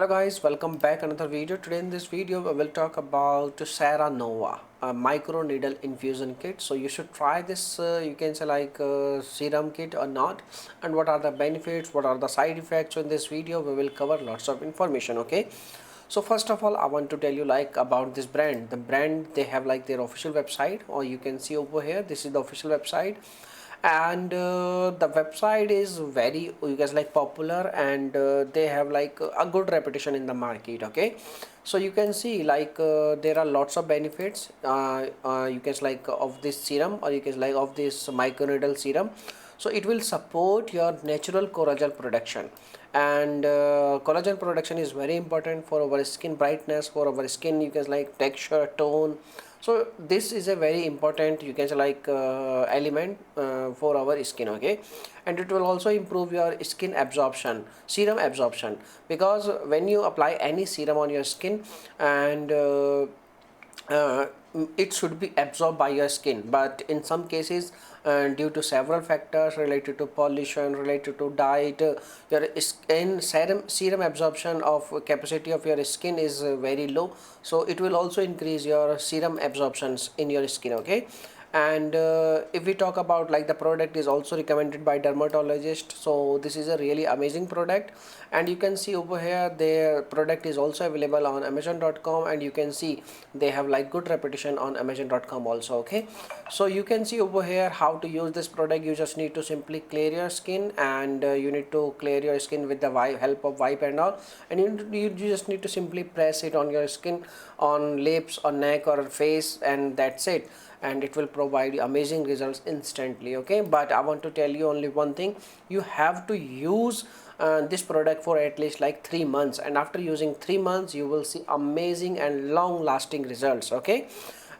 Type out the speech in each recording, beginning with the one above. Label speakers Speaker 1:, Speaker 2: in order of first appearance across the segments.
Speaker 1: Hello guys, welcome back another video. Today in this video we will talk about Seranova micro needle infusion kit. So you should try this, you can say like serum kit or not, and what are the benefits, what are the side effects. So in this video we will cover lots of information. Okay, so first of all I want to tell you like about this brand. The brand, they have like their official website, or you can see over here, this is the official website. And the website is very, you guys, like popular, and they have like a good reputation in the market. Okay, so you can see like there are lots of benefits, you can like of this serum, or you can like of this microneedle serum. So it will support your natural collagen production, and collagen production is very important for our skin brightness, for our skin, you can like texture, tone. So this is a very important, you can say like element for our skin. Okay, and it will also improve your skin absorption, serum absorption, because when you apply any serum on your skin, and uh, it should be absorbed by your skin, but in some cases, due to several factors related to pollution, related to diet, your skin serum absorption of capacity of your skin is very low. So it will also increase your serum absorptions in your skin. Okay, and if we talk about like the product is also recommended by dermatologist, so this is a really amazing product. And you can see over here their product is also available on amazon.com, and you can see they have like good reputation on amazon.com also. Okay, so you can see over here how to use this product. You just need to simply clear your skin, and you need to clear your skin with the help of wipe and all, and you just need to simply press it on your skin, on lips or neck or face, and that's it, and it will provide you amazing results instantly. Okay, but I want to tell you only one thing: you have to use this product for at least like 3 months, and after using 3 months you will see amazing and long lasting results. Okay,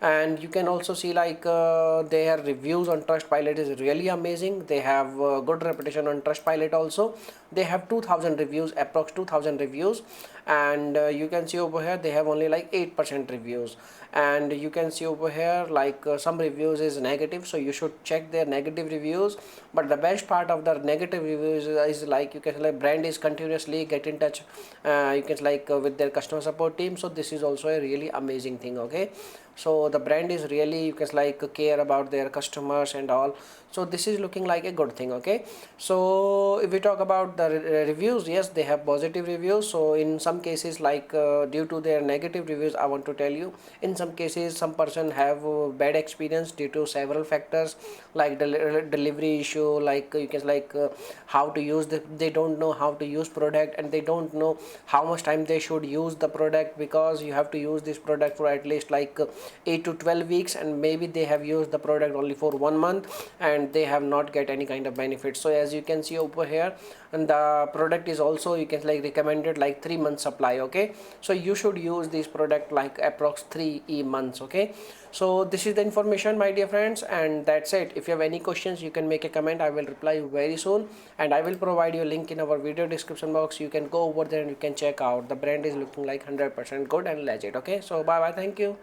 Speaker 1: and you can also see like their reviews on Trustpilot is really amazing. They have good reputation on Trustpilot also. They have 2000 reviews, approx 2000 reviews, and you can see over here they have only like 8% reviews. And you can see over here like some reviews is negative, so you should check their negative reviews. But the best part of the negative reviews is like, you can like brand is continuously get in touch, you can like with their customer support team. So this is also a really amazing thing. Okay, so the brand is really, you can like care about their customers and all. So this is looking like a good thing. Okay, so if we talk about the reviews, yes, they have positive reviews. So in some cases like due to their negative reviews, I want to tell you, in some cases some person have bad experience due to several factors, like delivery issue, like you can like how to use they don't know how to use product, and they don't know how much time they should use the product, because you have to use this product for at least like 8 to 12 weeks, and maybe they have used the product only for 1 month, and they have not get any kind of benefit. So as you can see over here, and the product is also, you can like recommended like 3 months supply. Okay, so you should use this product like approx 3 months. Okay, so this is the information, my dear friends, and that's it. If you have any questions, you can make a comment. I will reply you very soon, and I will provide you a link in our video description box. You can go over there and you can check out. The brand is looking like 100% good and legit. Okay, so bye bye, thank you.